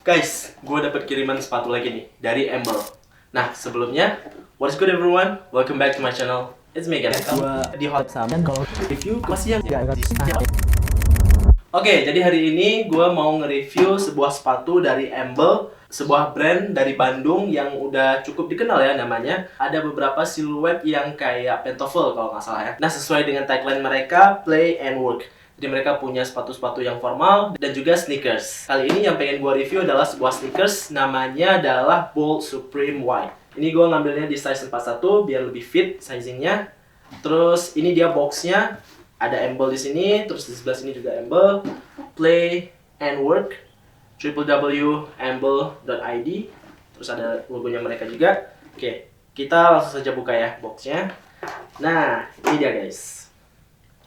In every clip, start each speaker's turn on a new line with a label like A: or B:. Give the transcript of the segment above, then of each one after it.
A: Guys, gue dapat kiriman sepatu lagi nih dari Amble. Nah, sebelumnya, what's good everyone? Welcome back to my channel. It's me again.
B: Gua
A: Di hot
B: sama kalau
A: review masih yang
B: agak
A: Oke, jadi hari ini gue mau nge-review sebuah sepatu dari Amble, sebuah brand dari Bandung yang udah cukup dikenal ya namanya. Ada beberapa siluet yang kayak pantofel kalau nggak salah ya. Nah, sesuai dengan tagline mereka, play and work. Jadi mereka punya sepatu-sepatu yang formal dan juga sneakers. Kali ini yang pengen gue review adalah sebuah sneakers, namanya adalah Bolt Supreme White. Ini gue ngambilnya di size 41 biar lebih fit sizingnya. Terus ini dia boxnya. Ada Amble di sini, terus di sebelah sini juga Amble, play and work, www.amble.id, terus ada logonya mereka juga. Oke, kita langsung saja buka ya boxnya. Nah, ini dia guys.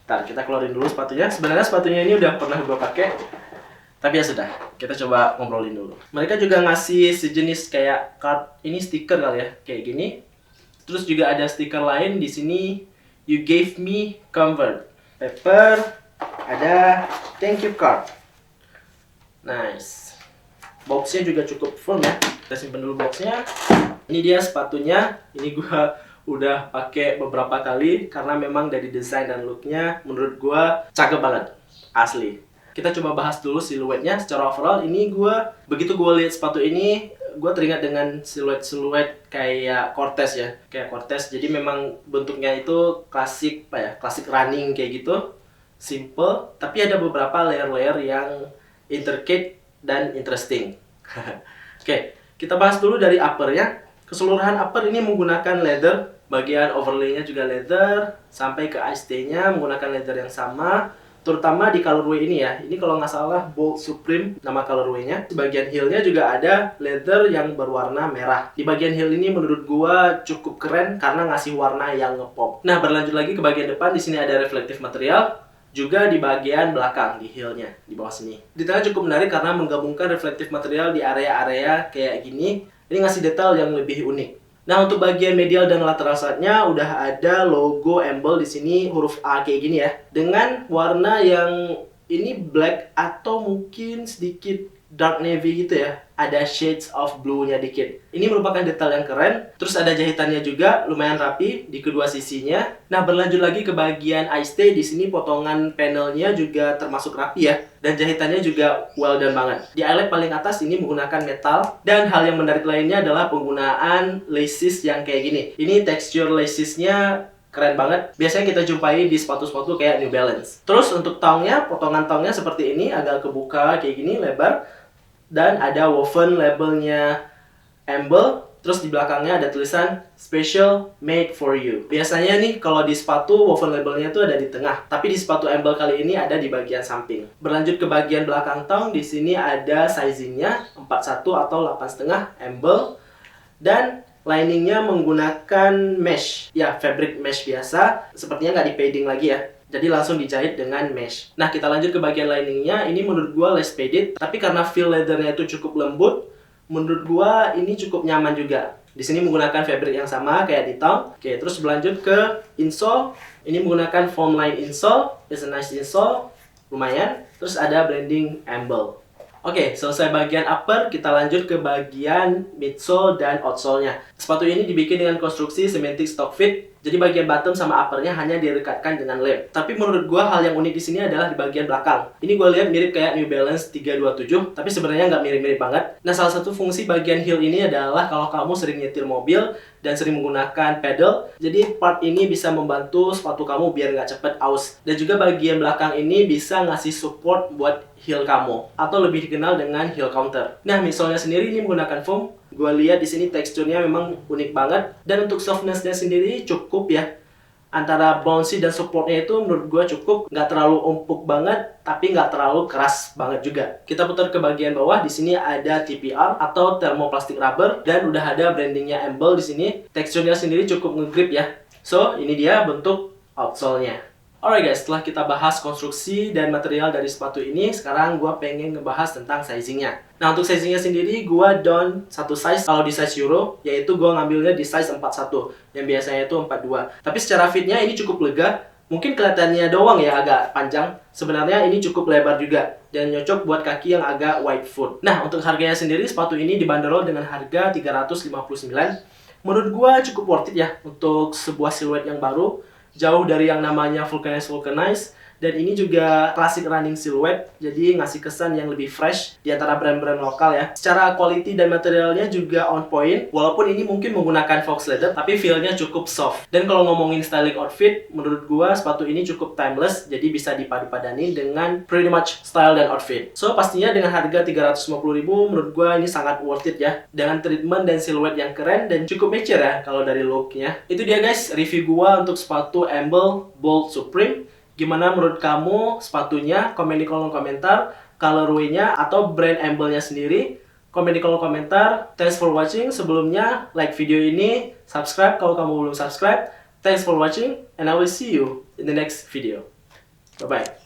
A: Ntar kita keluarin dulu sepatunya. Sebenarnya sepatunya ini udah pernah gue pakai, tapi ya sudah, kita coba ngobrolin dulu. Mereka juga ngasih sejenis kayak card, ini stiker kali ya, kayak gini. Terus juga ada stiker lain di sini, you gave me comfort. Paper, ada thank you card. Nice. Boxnya juga cukup firm ya. Kita simpen dulu boxnya. Ini dia sepatunya. Ini gua udah pakai beberapa kali karena memang dari desain dan looknya menurut gua cakep banget, asli. Kita coba bahas dulu siluetnya secara overall. Ini gua begitu gua lihat sepatu ini, gue teringat dengan siluet-siluet kayak Cortez ya, kayak Cortez. Jadi memang bentuknya itu klasik, apa ya, klasik running kayak gitu, simple. Tapi ada beberapa layer-layer yang intricate dan interesting. Oke, kita bahas dulu dari uppernya. Keseluruhan upper ini menggunakan leather, bagian overlaynya juga leather, sampai ke IST-nya menggunakan leather yang sama. Terutama di colorway ini ya, ini kalau nggak salah Bolt Supreme nama colorway-nya. Di bagian heel-nya juga ada leather yang berwarna merah. Di bagian heel ini menurut gua cukup keren karena ngasih warna yang ngepop. Nah, berlanjut lagi ke bagian depan, di sini ada reflective material. Juga di bagian belakang, di heel-nya, di bawah sini. Detailnya cukup menarik karena menggabungkan reflective material di area-area kayak gini. Ini ngasih detail yang lebih unik. Nah, untuk bagian medial dan lateral side-nya udah ada logo Amble di sini huruf A kayak gini ya. Dengan warna yang ini black atau mungkin sedikit dark navy gitu ya. Ada shades of blue-nya dikit. Ini merupakan detail yang keren. Terus ada jahitannya juga lumayan rapi di kedua sisinya. Nah, berlanjut lagi ke bagian IST, di sini potongan panelnya juga termasuk rapi ya. Dan jahitannya juga well done banget. Di eyelet paling atas ini menggunakan metal. Dan hal yang menarik lainnya adalah penggunaan laces yang kayak gini. Ini tekstur lacesnya keren banget. Biasanya kita jumpai di sepatu-sepatu kayak New Balance. Terus untuk tongnya, potongan tongnya seperti ini, agak kebuka kayak gini, lebar. Dan ada woven labelnya Amble. Terus di belakangnya ada tulisan Special Made for You. Biasanya nih kalau di sepatu woven labelnya tuh ada di tengah, tapi di sepatu Amble kali ini ada di bagian samping. Berlanjut ke bagian belakang tong, di sini ada sizingnya 41 atau 8,5 Amble. Dan liningnya menggunakan mesh. Ya, fabric mesh biasa. Sepertinya nggak di padding lagi ya. Jadi langsung dijahit dengan mesh. Nah, kita lanjut ke bagian liningnya. Ini menurut gua less padded, tapi karena feel leathernya itu cukup lembut, menurut gua ini cukup nyaman juga. Di sini menggunakan fabric yang sama kayak di tong. Oke, terus berlanjut ke insole. Ini menggunakan foam line insole. It's a nice insole, lumayan. Terus ada branding Amble. Oke, selesai bagian upper, kita lanjut ke bagian midsole dan outsole-nya. Sepatu ini dibikin dengan konstruksi cementing stock fit. Jadi bagian bottom sama uppernya hanya direkatkan dengan lem. Tapi menurut gua hal yang unik di sini adalah di bagian belakang. Ini gua lihat mirip kayak New Balance 327, tapi sebenarnya nggak mirip-mirip banget. Nah, salah satu fungsi bagian heel ini adalah kalau kamu sering nyetir mobil dan sering menggunakan pedal, jadi part ini bisa membantu sepatu kamu biar nggak cepet aus. Dan juga bagian belakang ini bisa ngasih support buat heel kamu, atau lebih dikenal dengan heel counter. Nah, midsole-nya sendiri ini menggunakan foam. Gue lihat di sini teksturnya memang unik banget, dan untuk softness-nya sendiri cukup ya. Antara bouncy dan supportnya itu menurut gue cukup, nggak terlalu empuk banget, tapi nggak terlalu keras banget juga. Kita putar ke bagian bawah, di sini ada TPR atau thermoplastic rubber, dan udah ada brandingnya Amble di sini. Teksturnya sendiri cukup ngegrip ya. So, ini dia bentuk outsole-nya. Alright guys, setelah kita bahas konstruksi dan material dari sepatu ini, sekarang gue pengen ngebahas tentang sizingnya. Nah, untuk sizingnya sendiri, gue down satu size kalau di size Euro, yaitu gue ngambilnya di size 41, yang biasanya itu 42. Tapi secara fitnya ini cukup lega. Mungkin kelihatannya doang ya agak panjang, sebenarnya ini cukup lebar juga dan cocok buat kaki yang agak wide foot. Nah, untuk harganya sendiri sepatu ini dibanderol dengan harga 359. Menurut gua cukup worth it ya untuk sebuah siluet yang baru, jauh dari yang namanya vulcanize, dan ini juga klasik running silhouette, jadi ngasih kesan yang lebih fresh di antara brand-brand lokal ya. Secara quality dan materialnya juga on point, walaupun ini mungkin menggunakan fox leather, tapi feel-nya cukup soft. Dan kalau ngomongin styling outfit, menurut gua sepatu ini cukup timeless, jadi bisa dipadu-padanin dengan pretty much style dan outfit. So pastinya dengan harga 350.000, menurut gua ini sangat worth it ya. Dengan treatment dan silhouette yang keren dan cukup mature ya kalau dari looknya. Itu dia guys, review gua untuk sepatu Amble Bold Supreme. Gimana menurut kamu sepatunya? Komen di kolom komentar. Colorway-nya atau brand Amble-nya sendiri, komen di kolom komentar. Thanks for watching. Sebelumnya, like video ini, subscribe kalau kamu belum subscribe. Thanks for watching, and I will see you in the next video. Bye-bye.